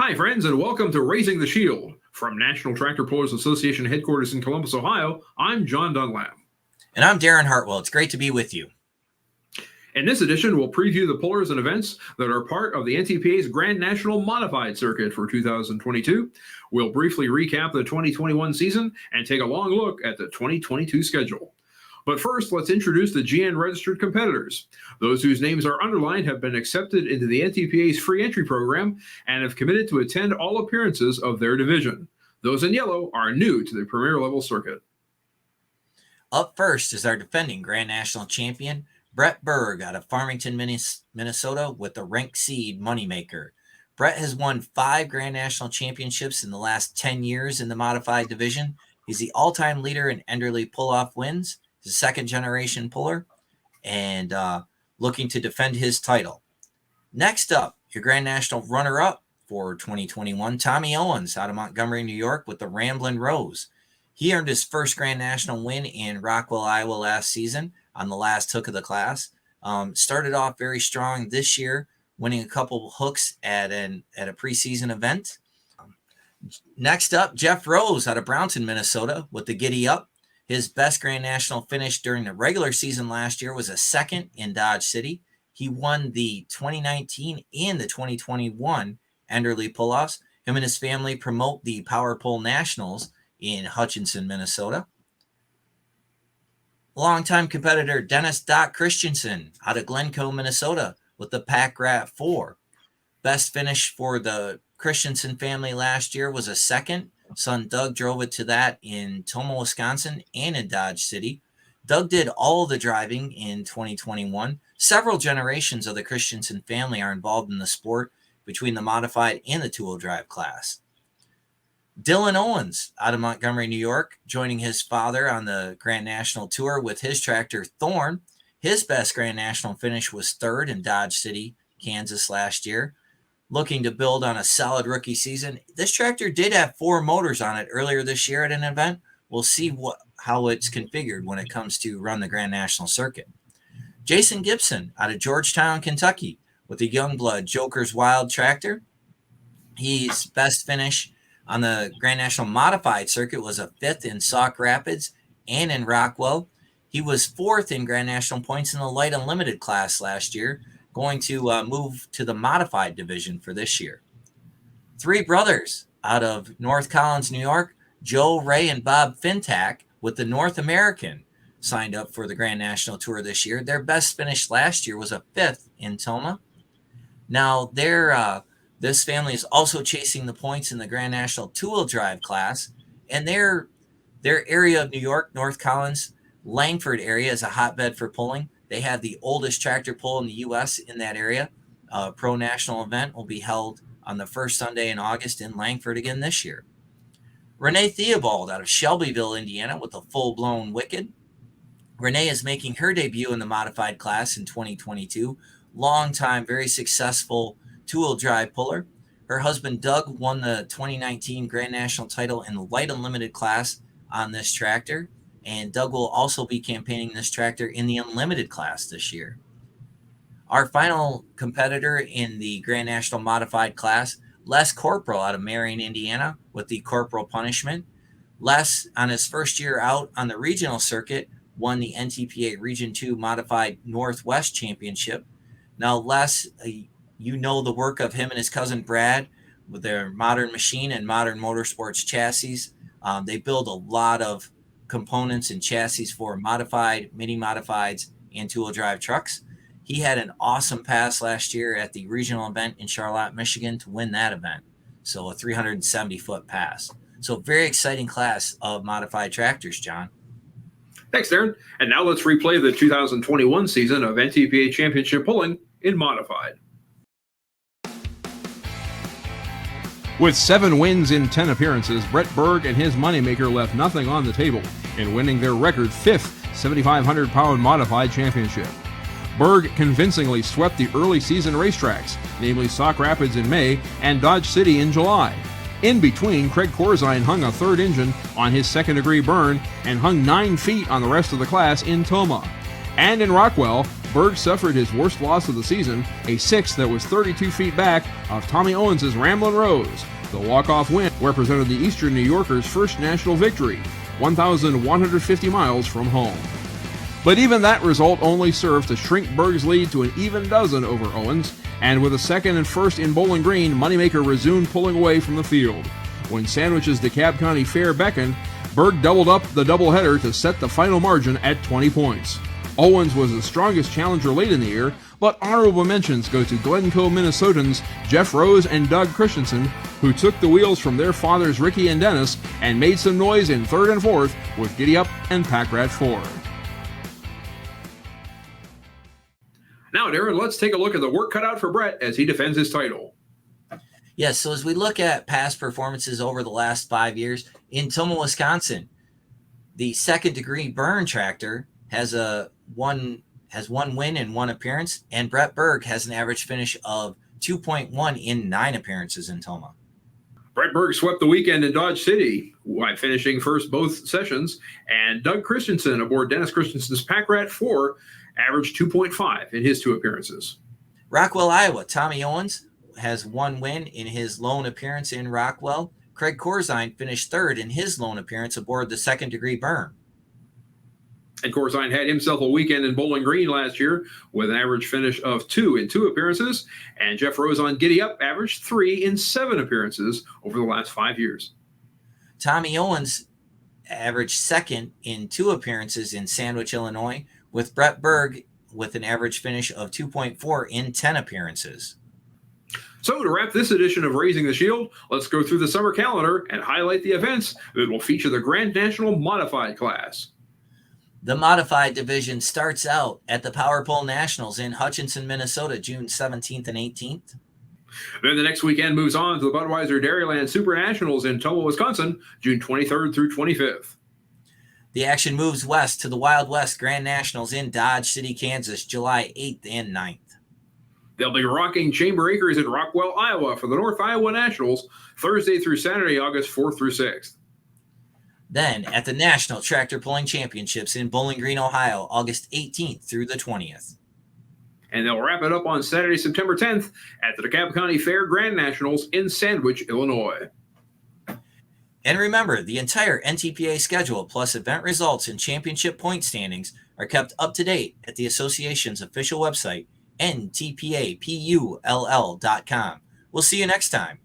Hi, friends, and welcome to Raising the Shield. From National Tractor Pullers Association headquarters in Columbus, Ohio, I'm John Dunlap. And I'm Darren Heartwell. It's great to be with you. In this edition, we'll preview the pullers and events that are part of the NTPA's Grand National Modified Circuit for 2022. We'll briefly recap the 2021 season and take a long look at the 2022 schedule. But first, let's introduce the GN registered competitors. Those whose names are underlined have been accepted into the NTPA's free entry program and have committed to attend all appearances of their division. Those in yellow are new to the Premier Level Circuit. Up first is our defending Grand National champion, Brett Berg out of Farmington, Minnesota, with the Rank Seed Moneymaker. Brett has won 5 Grand National championships in the last 10 years in the modified division. He's the all-time leader in Enderley pull-off wins. He's a second-generation puller and looking to defend his title. Next up, your Grand National runner-up for 2021, Tommy Owens out of Montgomery, New York, with the Ramblin' Rose. He earned his first Grand National win in Rockwell, Iowa last season on the last hook of the class. Started off very strong this year, winning a couple hooks at a preseason event. Next up, Jeff Rose out of Brownton, Minnesota, with the Giddy Up. His best Grand National finish during the regular season last year was a second in Dodge City. He won the 2019 and the 2021 Enderley pull-offs. Him and his family promote the Power Pole Nationals in Hutchinson, Minnesota. Longtime competitor Dennis Doc Christensen out of Glencoe, Minnesota, with the Pack Rat 4. Best finish for the Christensen family last year was a second. Son Doug drove it to that in Tomah, Wisconsin, and in Dodge City. Doug did all the driving in 2021. Several generations of the Christensen family are involved in the sport between the modified and the two-wheel drive class. Dylan Owens out of Montgomery, New York, joining his father on the Grand National Tour with his tractor Thorn. His best Grand National finish was third in Dodge City, Kansas last year. Looking to build on a solid rookie season. This tractor did have 4 motors on it earlier this year at an event. We'll see how it's configured when it comes to run the Grand National Circuit. Jason Gibson out of Georgetown, Kentucky, with the Youngblood Joker's Wild tractor. His best finish on the Grand National Modified Circuit was a 5th in Sauk Rapids and in Rockwell. He was 4th in Grand National points in the Light Unlimited class last year, going to move to the modified division for this year. 3 brothers out of North Collins, New York, Joe, Ray, and Bob Fintak, with the North American, signed up for the Grand National Tour this year. Their best finish last year was a 5th in Tomah. Now, this family is also chasing the points in the Grand National two-wheel drive class, and their area of New York, North Collins, Langford area, is a hotbed for pulling. They have the oldest tractor pull in the U.S. in that area. A pro national event will be held on the first Sunday in August in Langford again this year. Renee Theobald out of Shelbyville, Indiana, with a full-blown Wicked. Renee is making her debut in the modified class in 2022. Long-time, very successful two-wheel drive puller. Her husband, Doug, won the 2019 Grand National title in the Light Unlimited class on this tractor. And Doug will also be campaigning this tractor in the Unlimited class this year. Our final competitor in the Grand National Modified class, Les Corporal out of Marion, Indiana, with the Corporal Punishment. Les, on his first year out on the regional circuit, won the NTPA Region 2 Modified Northwest Championship. Now, Les, you know the work of him and his cousin Brad with their Modern Machine and Modern Motorsports chassis. They build a lot of components and chassis for modified, mini modifieds, and two-wheel drive trucks. He had an awesome pass last year at the regional event in Charlotte, Michigan to win that event. So a 370-foot pass. So very exciting class of modified tractors, John. Thanks, Darren. And now let's replay the 2021 season of NTPA Championship Pulling in Modified. With 7 wins in 10 appearances, Brett Berg and his Moneymaker left nothing on the table in winning their record 5th 7,500-pound modified championship. Berg convincingly swept the early season racetracks, namely Sauk Rapids in May and Dodge City in July. In between, Craig Corzine hung a third engine on his second-degree burn and hung 9 feet on the rest of the class in Tomah. And in Rockwell, Berg suffered his worst loss of the season, a 6 that was 32 feet back of Tommy Owens' Ramblin' Rose. The walk-off win represented the Eastern New Yorkers' first national victory, 1,150 miles from home. But even that result only served to shrink Berg's lead to an even dozen over Owens, and with a second and first in Bowling Green, Moneymaker resumed pulling away from the field. When Sandwich's DeKalb County Fair beckoned, Berg doubled up the doubleheader to set the final margin at 20 points. Owens was the strongest challenger late in the year, but honorable mentions go to Glencoe, Minnesotans Jeff Rose and Doug Christensen, who took the wheels from their fathers Ricky and Dennis and made some noise in third and fourth with Giddy Up and Pack Rat 4. Now, Darren, let's take a look at the work cut out for Brett as he defends his title. Yes, so as we look at past performances over the last 5 years, in Tomah, Wisconsin, the second degree burn tractor has one win and 1 appearance, and Brett Berg has an average finish of 2.1 in 9 appearances in Tomah. Brett Berg swept the weekend in Dodge City by finishing first both sessions, and Doug Christensen aboard Dennis Christensen's Pack Rat 4 averaged 2.5 in his 2 appearances. Rockwell, Iowa, Tommy Owens has 1 win in his lone appearance in Rockwell. Craig Corzine finished third in his lone appearance aboard the second degree burn. And Corzine had himself a weekend in Bowling Green last year with an average finish of 2 in 2 appearances. And Jeff Rose on Giddy Up averaged 3 in 7 appearances over the last 5 years. Tommy Owens averaged second in 2 appearances in Sandwich, Illinois, with Brett Berg with an average finish of 2.4 in 10 appearances. So to wrap this edition of Raising the Shield, let's go through the summer calendar and highlight the events that will feature the Grand National Modified class. The Modified division starts out at the Power Pole Nationals in Hutchinson, Minnesota, June 17th and 18th. Then the next weekend moves on to the Budweiser Dairyland Super Nationals in Tomah, Wisconsin, June 23rd through 25th. The action moves west to the Wild West Grand Nationals in Dodge City, Kansas, July 8th and 9th. They'll be rocking Chamber Acres in Rockwell, Iowa for the North Iowa Nationals, Thursday through Saturday, August 4th through 6th. Then at the National Tractor Pulling Championships in Bowling Green, Ohio, August 18th through the 20th. And they'll wrap it up on Saturday, September 10th at the DeKalb County Fair Grand Nationals in Sandwich, Illinois. And remember, the entire NTPA schedule plus event results and championship point standings are kept up to date at the association's official website, ntpapull.com. We'll see you next time.